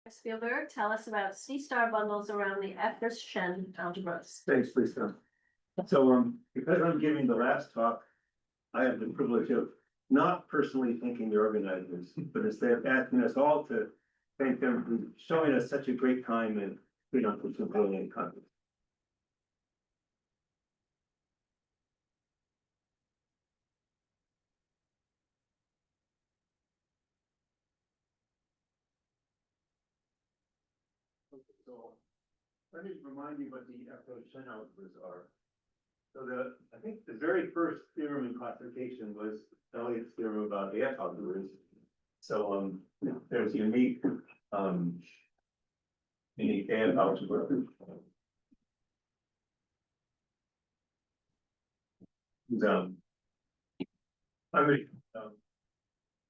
Spielberg, tell us about C-star bundles around the Effros-Shen algebras. Thanks, Lisa. So, because I'm giving the last talk, I have the privilege of not personally thanking the organizers, but instead asking us all to thank them for showing us such a great time and putting on such a brilliant conference. So, let me remind you what the Effros-Shen algebras are. So I think the very first theorem in classification was Elliott's theorem about AF algebras. So there's unique AF algebra. I'm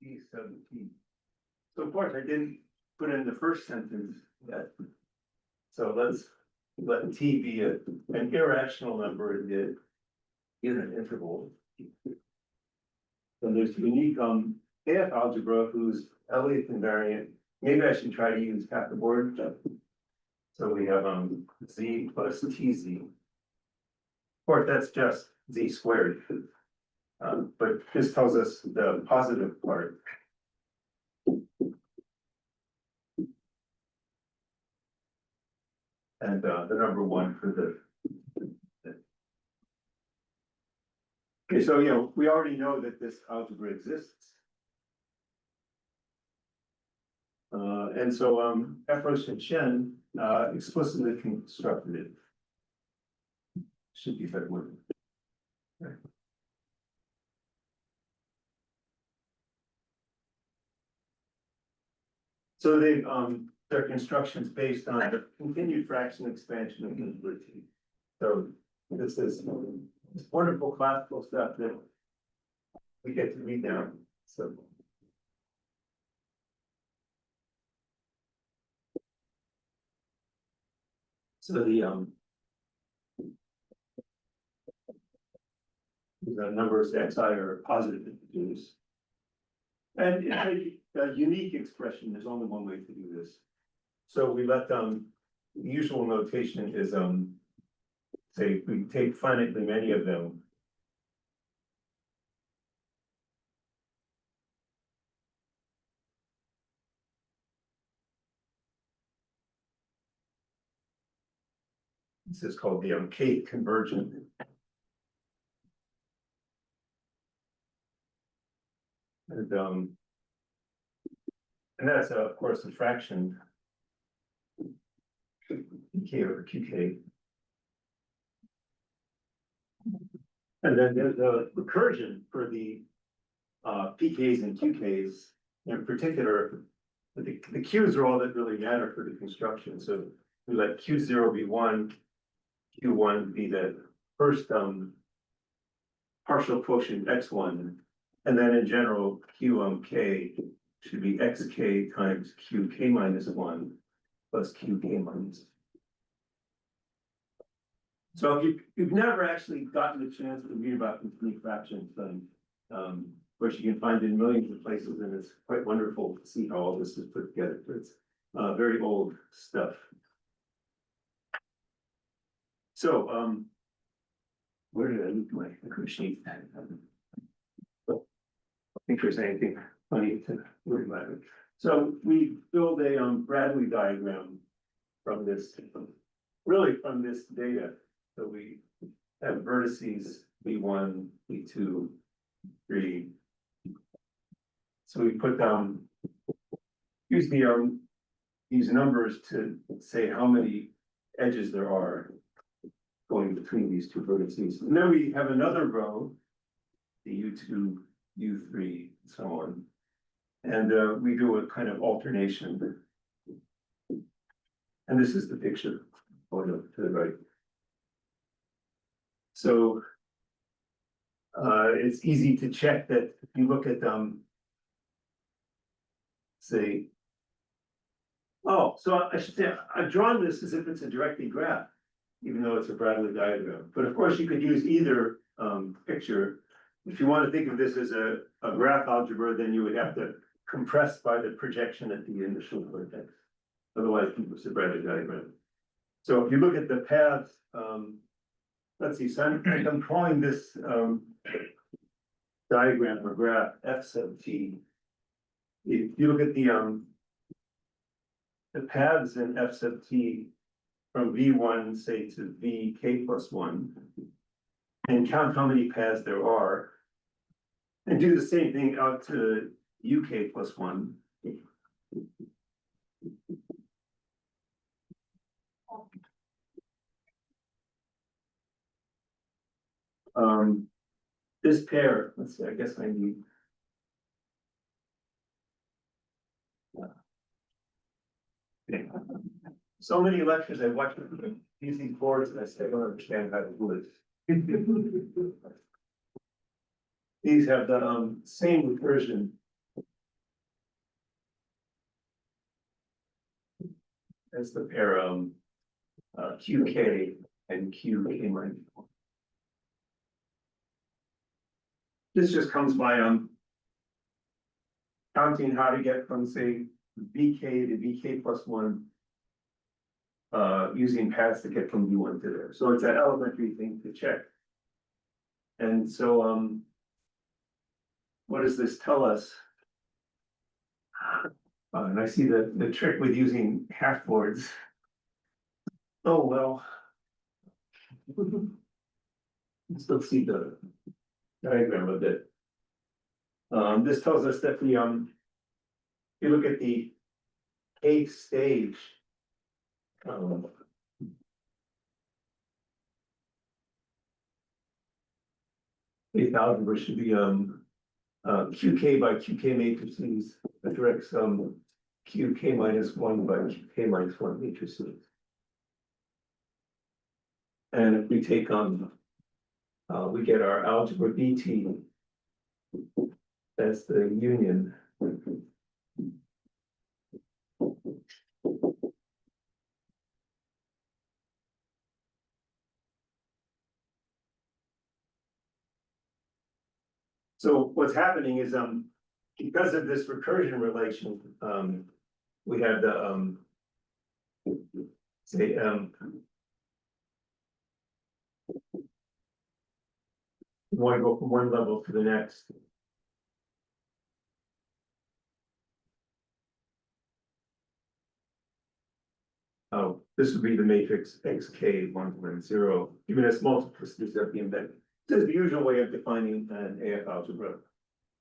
E sub T. So of course I didn't put in the first sentence yet. So let's let T be an irrational number in the unit interval. So there's unique AF algebra whose Elliott invariant. Maybe I should try to use half the board. So we have Z plus TZ. Of course, that's just Z squared. But this tells us the positive part. And the number one for the. Okay, so we already know that this algebra exists. And so Effros-Shen explicitly constructed it. Should be that word. Okay. So they've their constructions based on the continued fraction expansion of uniformity. So this is this wonderful classical stuff that we get to read now. So the numbers xi are positive integers. And it's a unique expression. There's only one way to do this. So we let the usual notation is say we take finitely many of them. This is called the kth convergent. And that's of course a fraction k over qk. And then there's a recursion for the pk's and qk's. In particular, the q's are all that really matter for the construction. So we let q0 be 1, q1 be the first partial quotient x1, and then in general k should be xk times qk minus 1 plus qk minus. So if you've never actually gotten a chance to read about continued fractions, which you can find in millions of places, and it's quite wonderful to see how all this is put together. It's very old stuff. So where did I leave my sheet? I don't think there's anything funny to worry about. So we build a Bradley diagram from this, really from this data. So we have vertices V1, V2, 3. So we put use these numbers to say how many edges there are going between these two vertices. And then we have another row, the U2, U3, and so on. And we do a kind of alternation. And this is the picture photo to the right. So it's easy to check that if you look at say, oh, so I should say I've drawn this as if it's a directly graph, even though it's a Bradley diagram. But of course, you could use either picture. If you want to think of this as a graph algebra, then you would have to compress by the projection at the initial vertex. otherwise people should write a diagram. So if you look at the paths, let's see, so I'm calling this, diagram or graph F sub t. If you look at the paths in F sub t from V1, say, to Vk plus 1, and count how many paths there are, and do the same thing out to UK plus 1. This pair, let's see, I guess I need. Okay. So many lectures I watched using boards and I said, I don't understand how to do it. These have the same recursion. As the pair QK and QK minus 1. This just comes by counting how to get from, say, VK to VK plus 1 using paths to get from V1 to there. So it's an elementary thing to check. And so what does this tell us? And I see the trick with using half boards. Oh, well. Let's still see the diagram a bit. This tells us that the you look at the 8th stage. Eighth algebra should be QK by QK matrices that directs QK minus 1 by QK minus 1 matrices. And if we take we get our algebra BT. That's the union. So what's happening is because of this recursion relation, we have the say we want to go from one level to the next. Oh, this would be the matrix XK 1.0, even as multiplicities of the embedded. This is the usual way of defining an AF algebra.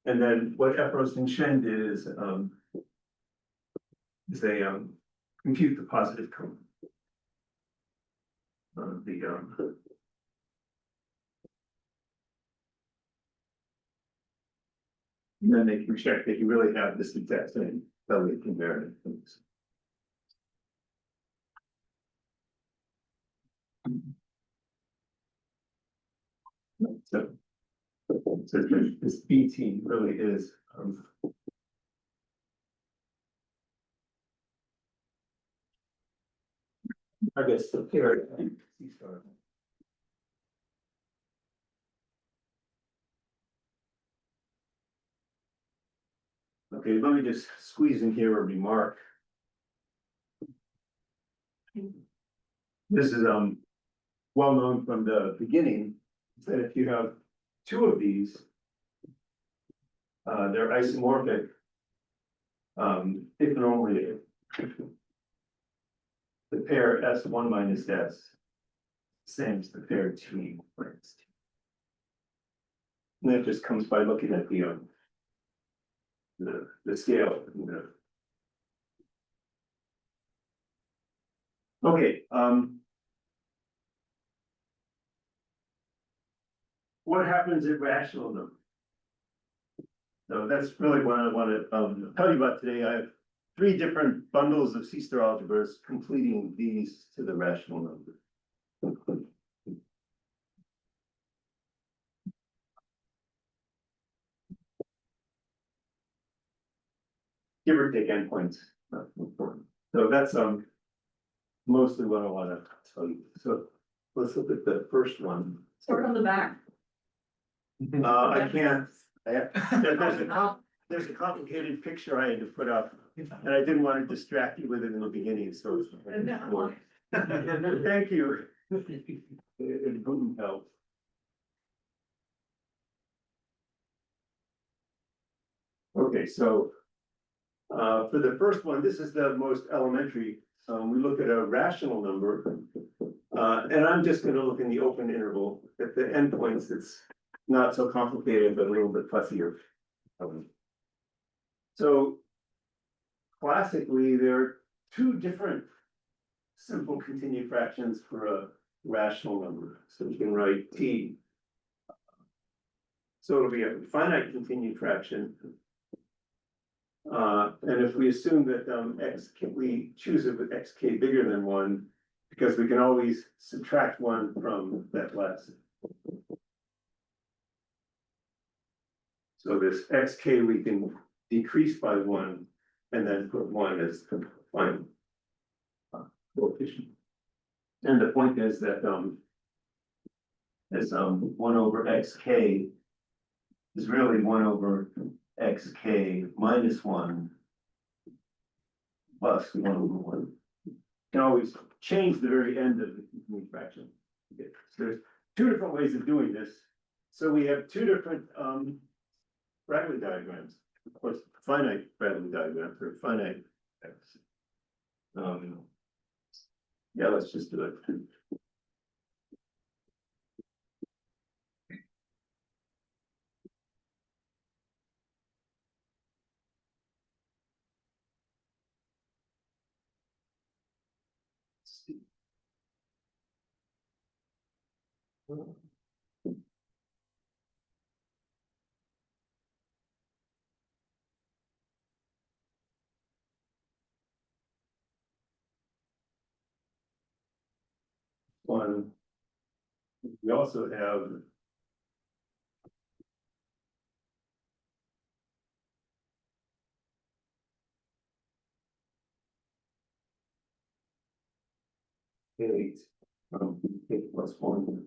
And then what Effros-Shen did is they compute the positive cone. And then they can check that you really have this exact same Elliott invariant things. So this BT really is I guess the pair C star. Okay, let me just squeeze in here a remark. This is well known from the beginning, that if you have two of these, they're isomorphic. If and only if the pair S1 minus S same as the pair T minus T. And that just comes by looking at the scale. Okay, what happens at rational numbers? So that's really what I want to tell you about today. I have 3 different bundles of C-star algebras completing these to the rational number. Give or take endpoints, not important. So that's mostly what I want to tell you. So let's look at the first one. Start on the back. I can't. There's a complicated picture I had to put up and I didn't want to distract you with it in the beginning, so. No. Thank you. It wouldn't help. Okay, so. For the first one, this is the most elementary, we look at a rational number. And I'm just gonna look in the open interval, at the endpoints, it's not so complicated, but a little bit fussier. So. Classically, there are two different simple continued fractions for a rational number, so we can write t. So it'll be a finite continued fraction. And if we assume that we choose it with xk bigger than 1, because we can always subtract 1 from that last. So this xk we can decrease by 1 and then put 1 as the final coefficient. And the point is that 1 over xk is really 1 over xk minus 1 plus 1 over 1. You can always change the very end of the continued fraction. Okay, so there's two different ways of doing this. So we have two different Bradley diagrams. Of course, finite Bradley diagrams or finite x. Yeah, let's just do it. One. We also have eight eight plus 1.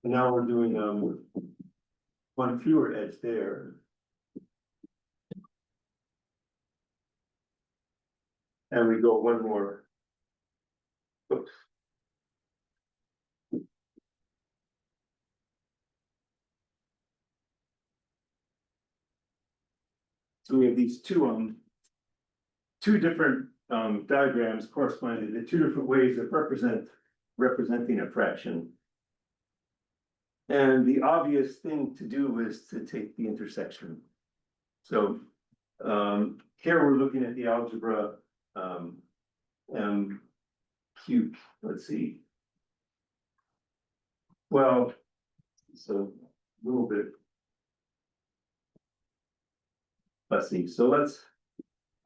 And now we're doing one fewer edge there. And we go one more. Oops. So we have these two different diagrams corresponding to two different ways of representing a fraction. And the obvious thing to do is to take the intersection. So here we're looking at the algebra m cubed, let's see. Well, so a little bit fussy. So let's,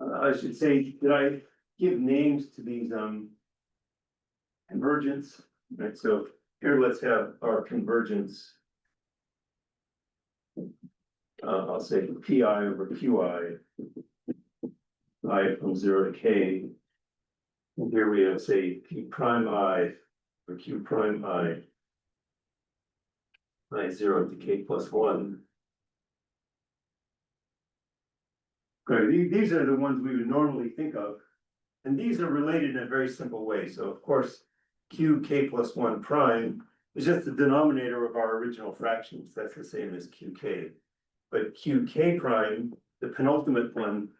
I should say, did I give names to these convergence? Right, so here let's have our convergence. I'll say pi over qi, I from 0 to k. And here we have, say, p prime I or q prime I 0 to k plus 1. Okay, these are the ones we would normally think of. And these are related in a very simple way. So of course, q k plus 1 prime is just the denominator of our original fractions. That's the same as qk. But qk prime, the penultimate one,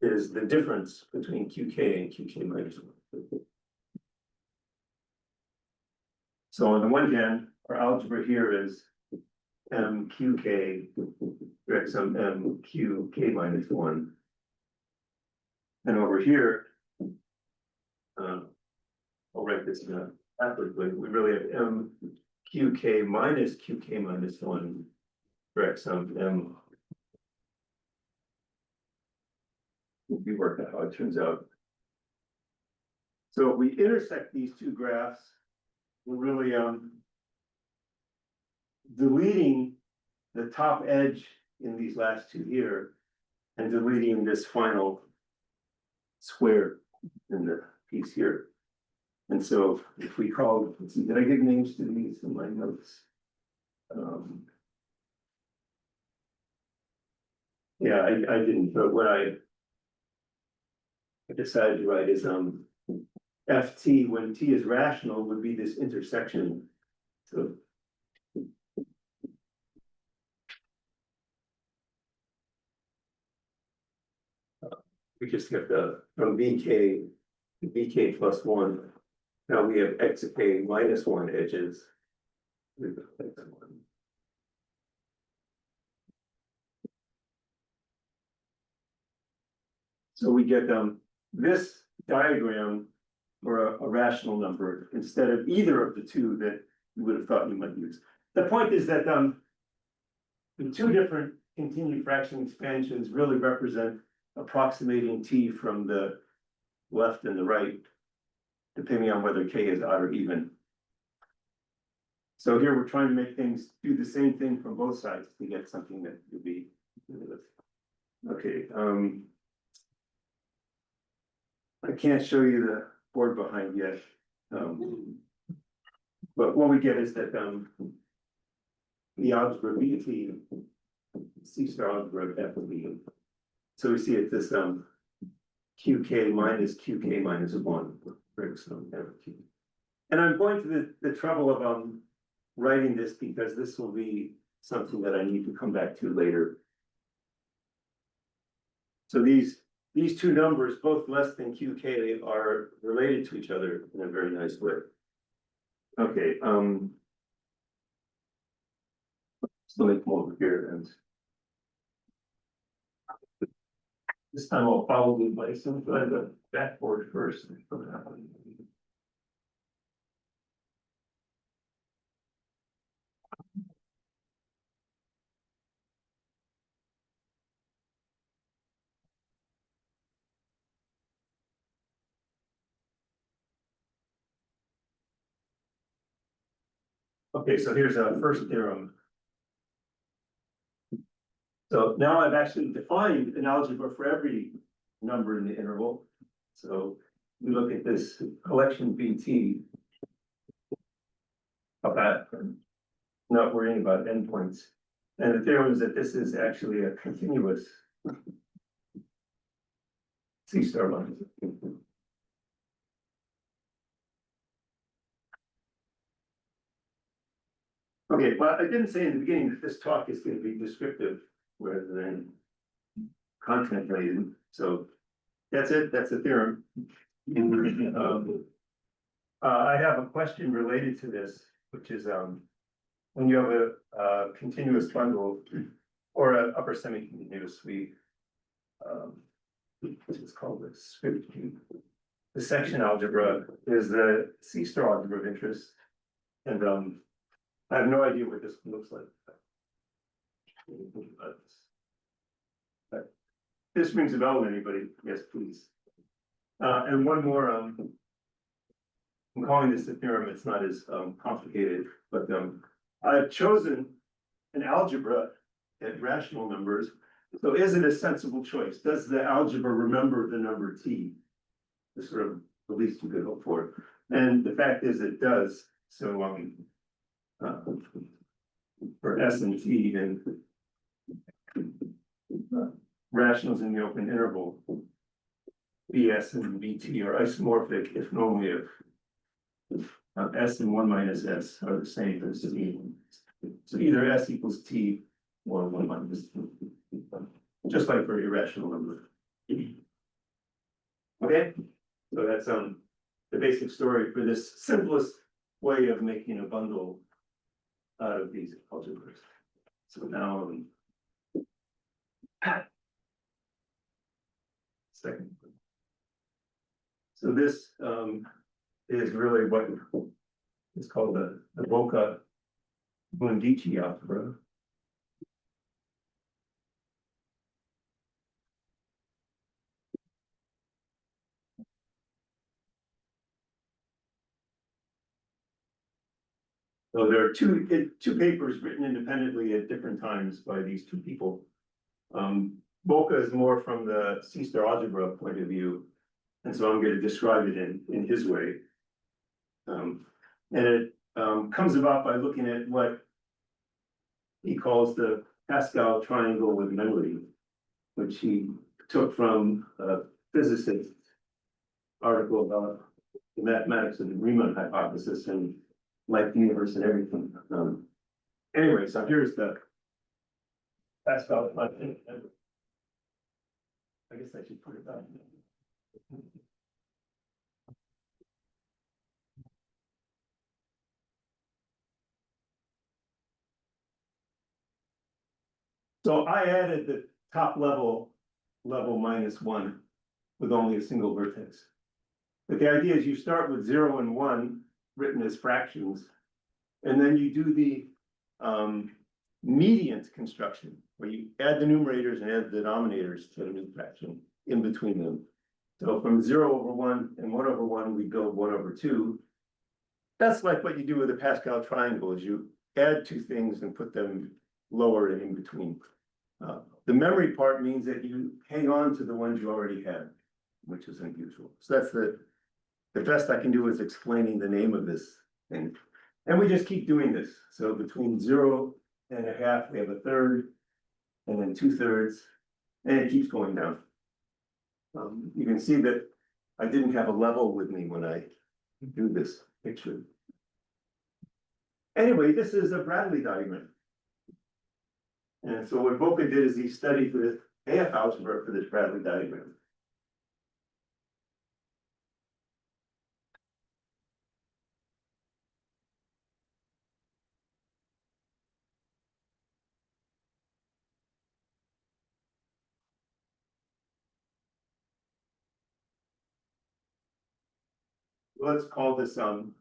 is the difference between qk and qk minus 1. So on the one hand, our algebra here is mqk direct sum mqk minus 1. And over here, I'll write this in a backwards way. We really have mqk minus qk minus 1 direct sum m. We work out how it turns out. So if we intersect these two graphs, we're really deleting the top edge in these last two here and deleting this final square in the piece here. And so if we call, let's see, did I give names to these in my notes? Yeah, I didn't, but what I I decided to write is FT, when T is rational, would be this intersection. So we just get from VK to VK plus one. Now we have X of K minus one edges. So we get this diagram for a rational number instead of either of the two that you would have thought you might use. The point is that the two different continued fraction expansions really represent approximating T from the left and the right, depending on whether K is odd or even. So here we're trying to make things do the same thing from both sides to get something that would be. Okay, I can't show you the board behind yet. But what we get is that the algebra BT, C star algebra F will be. So we see it this QK minus QK minus one. And I'm going to the trouble of writing this because this will be something that I need to come back to later. So these two numbers, both less than QK, are related to each other in a very nice way. Okay, so let me come over here and this time I'll probably play some of the backboard first. Okay, so here's our first theorem. So now I've actually defined an algebra for every number in the interval. So we look at this collection BT. About not worrying about endpoints. And the theorem is that this is actually a continuous C star line. Okay, well, I didn't say in the beginning that this talk is going to be descriptive rather than content related. So that's it. That's the theorem. I have a question related to this, which is when you have a continuous bundle or an upper semi-continuous, it's called the script. The section algebra is the C star algebra of interest, and I have no idea what this looks like. This rings a bell to anybody? Yes, please. And one more. I'm calling this a theorem. It's not as complicated, but I've chosen an algebra at rational numbers. So is it a sensible choice? Does the algebra remember the number T? The sort of the least you could hope for. And the fact is it does. So for S and T and rationals in the open interval, BS and BT are isomorphic if normally if S and 1 minus S are the same as T. So either S equals T or 1 minus T, just like for irrational number. Okay, so that's the basic story for this simplest way of making a bundle out of these algebras. So now second. So this is really what is called the Boca-Bundici algebra. So there are two papers written independently at different times by these two people. Boca is more from the C star algebra point of view, and so I'm going to describe it in his way. And it comes about by looking at what he calls the Pascal triangle with memory, which he took from a physicist article about the mathematics of the Riemann hypothesis and life, the universe, and everything. Anyway, so here's the Pascal function. I guess I should put it up. So I added the top level -1 with only a single vertex. But the idea is you start with 0 and 1 written as fractions, and then you do the mediant construction where you add the numerators and add the denominators to the new fraction in between them. So from 0/1 and 1/1, we build 1/2. That's like what you do with a Pascal triangle, is you add two things and put them lower and in between. The memory part means that you hang on to the ones you already had, which is unusual. So that's the best I can do is explaining the name of this thing. And we just keep doing this. So between 0.5, we have a third, and then 2/3, and it keeps going down. You can see that I didn't have a level with me when I do this picture. Anyway, this is a Bradley diagram. And so what Boca did is he studied the AF algebra for this Bradley diagram. Let's call this a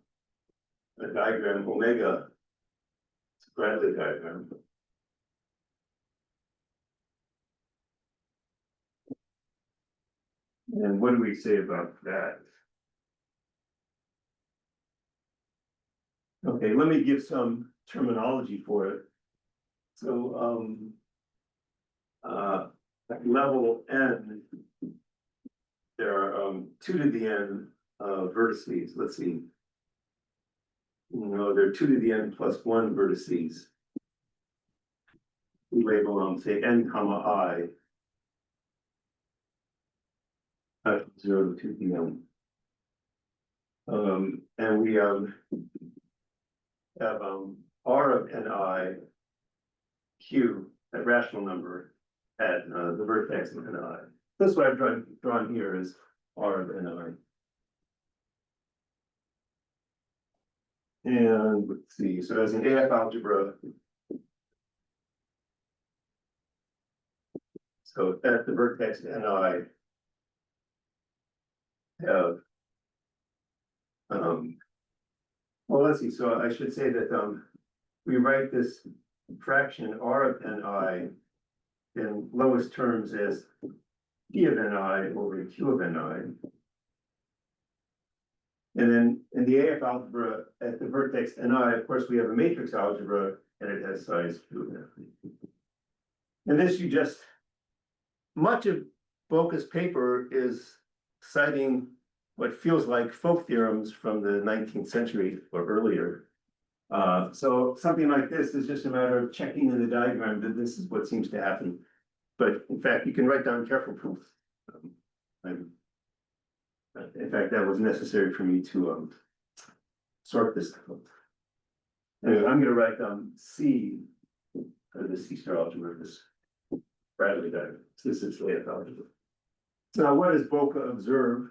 diagram omega. It's a Bradley diagram. And what do we say about that? Okay, let me give some terminology for it. So at level n, there are 2 to the n vertices. Let's see. There are 2 to the n plus 1 vertices. We label them, say, n comma I. 0 to 2 to the n. And we have R of ni q, that rational number, at the vertex of ni. That's what I've drawn here is R of ni. And let's see, so as an AF algebra, so at the vertex ni have well, let's see, so I should say that we write this fraction R of ni in lowest terms as P of ni over Q of ni. And then in the AF algebra at the vertex ni, of course, we have a matrix algebra and it has size Q of n. And this much of Boca's paper is citing what feels like folk theorems from the 19th century or earlier. So something like this is just a matter of checking in the diagram that this is what seems to happen. But in fact, you can write down careful proofs. In fact, that was necessary for me to sort this out. Anyway, I'm going to write down C, the C-star algebra, this Bradley diagram. This is the AF algebra. Now, what does Boca observe?